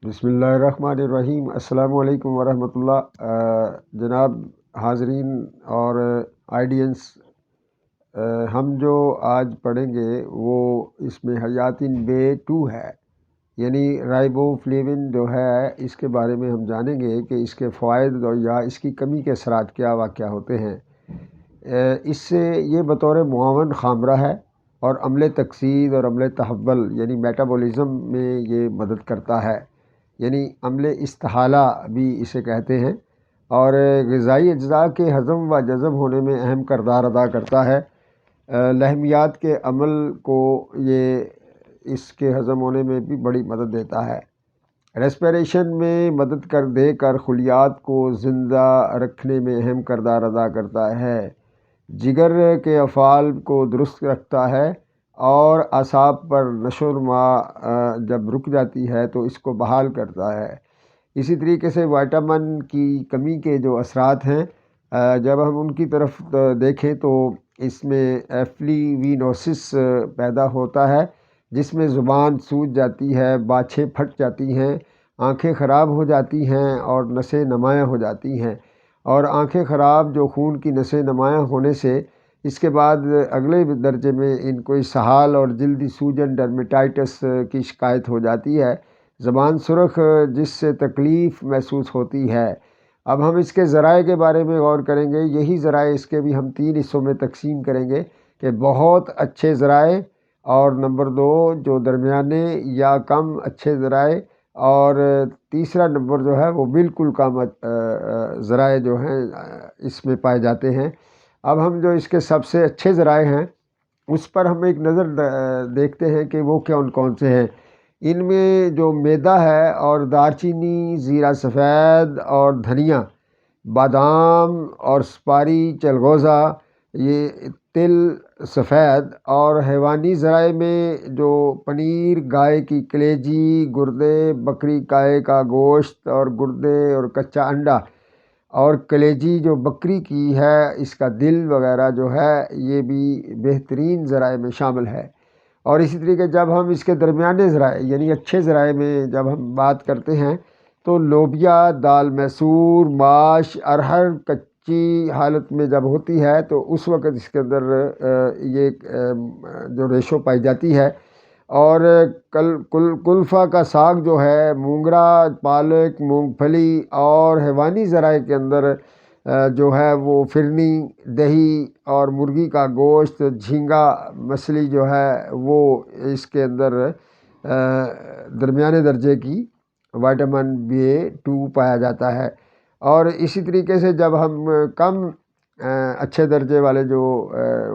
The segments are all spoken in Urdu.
بسم اللہ الرحمن الرحیم۔ السلام علیکم ورحمۃ اللہ۔ جناب حاضرین اور آئیڈینس، ہم جو آج پڑھیں گے وہ اس میں حیاتین بے 2 ہے، یعنی رائبو فلیون جو ہے اس کے بارے میں ہم جانیں گے کہ اس کے فوائد اور یا اس کی کمی کے اثرات کیا واقع ہوتے ہیں۔ اس سے یہ بطور معاون خامرہ ہے اور عمل تکسید اور عمل تحول یعنی میٹابولزم میں یہ مدد کرتا ہے، یعنی عمل استحالہ بھی اسے کہتے ہیں، اور غذائی اجزاء کے ہضم و جذب ہونے میں اہم کردار ادا کرتا ہے۔ لحمیات کے عمل کو یہ اس کے ہضم ہونے میں بھی بڑی مدد دیتا ہے۔ ریسپیریشن میں مدد دے کر خلیات کو زندہ رکھنے میں اہم کردار ادا کرتا ہے۔ جگر کے افعال کو درست رکھتا ہے اور اعصاب پر نشو و نما جب رک جاتی ہے تو اس کو بحال کرتا ہے۔ اسی طریقے سے وائٹامن کی کمی کے جو اثرات ہیں، جب ہم ان کی طرف دیکھیں تو اس میں ایفلیوینوسس پیدا ہوتا ہے، جس میں زبان سوج جاتی ہے، باچھیں پھٹ جاتی ہیں، آنکھیں خراب ہو جاتی ہیں اور نسیں نمایاں ہو جاتی ہیں۔ اور آنکھیں خراب جو خون کی نسیں نمایاں ہونے سے اس کے بعد اگلے درجے میں ان کو اسہال اور جلدی سوجن ڈرمیٹائٹس کی شکایت ہو جاتی ہے۔ زبان سرخ جس سے تکلیف محسوس ہوتی ہے۔ اب ہم اس کے ذرائع کے بارے میں غور کریں گے۔ یہی ذرائع اس کے بھی ہم 3 حصوں میں تقسیم کریں گے کہ بہت اچھے ذرائع، اور نمبر 2 جو درمیانے یا کم اچھے ذرائع، اور تیسرا نمبر جو ہے وہ بالکل کم ذرائع جو ہیں اس میں پائے جاتے ہیں۔ اب ہم جو اس کے سب سے اچھے ذرائع ہیں اس پر ہم ایک نظر دیکھتے ہیں کہ وہ کون سے ہیں۔ ان میں جو میدا ہے اور دار چینی، زیرہ سفید اور دھنیا، بادام اور سپاری چلغوزہ، یہ تل سفید، اور حیوانی ذرائع میں جو پنیر، گائے کی کلیجی، گردے، بکری کائے کا گوشت اور گردے اور کچا انڈا، اور کلیجی جو بکری کی ہے اس کا دل وغیرہ جو ہے یہ بھی بہترین ذرائع میں شامل ہے۔ اور اسی طریقے جب ہم اس کے درمیانے ذرائع یعنی اچھے ذرائع میں جب ہم بات کرتے ہیں تو لوبیا، دال مسور، ماش، ارہر کچی حالت میں جب ہوتی ہے تو اس وقت اس کے اندر یہ جو ریشو پائی جاتی ہے۔ اور کلفہ کا ساگ جو ہے، مونگرا، پالک، مونگ پھلی، اور حیوانی ذرائع کے اندر جو ہے وہ فرنی، دہی اور مرغی کا گوشت، جھینگا مچھلی جو ہے وہ اس کے اندر درمیانے درجے کی وائٹامن B2 پایا جاتا ہے۔ اور اسی طریقے سے جب ہم کم اچھے درجے والے جو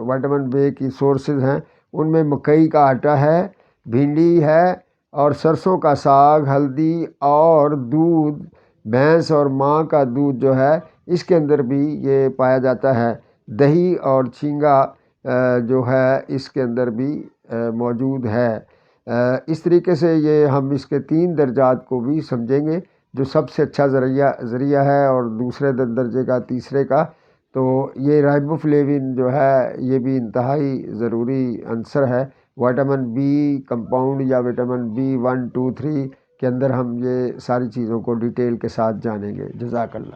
وائٹامن B کی سورسز ہیں ان میں مکئی کا آٹا ہے، بھنڈی ہے، اور سرسوں کا ساگ، ہلدی اور دودھ، بھینس اور ماں کا دودھ جو ہے اس کے اندر بھی یہ پایا جاتا ہے۔ دہی اور جھینگا جو ہے اس کے اندر بھی موجود ہے۔ اس طریقے سے یہ ہم اس کے 3 درجات کو بھی سمجھیں گے، جو سب سے اچھا ذریعہ ہے اور دوسرے درجے کا، تیسرے کا۔ تو یہ رائبو فلیون جو ہے یہ بھی انتہائی ضروری عنصر ہے۔ وائٹامن B کمپاؤنڈ یا وٹامن B1 2 3 کے اندر ہم یہ ساری چیزوں کو ڈیٹیل کے ساتھ جانیں گے۔ جزاک اللہ۔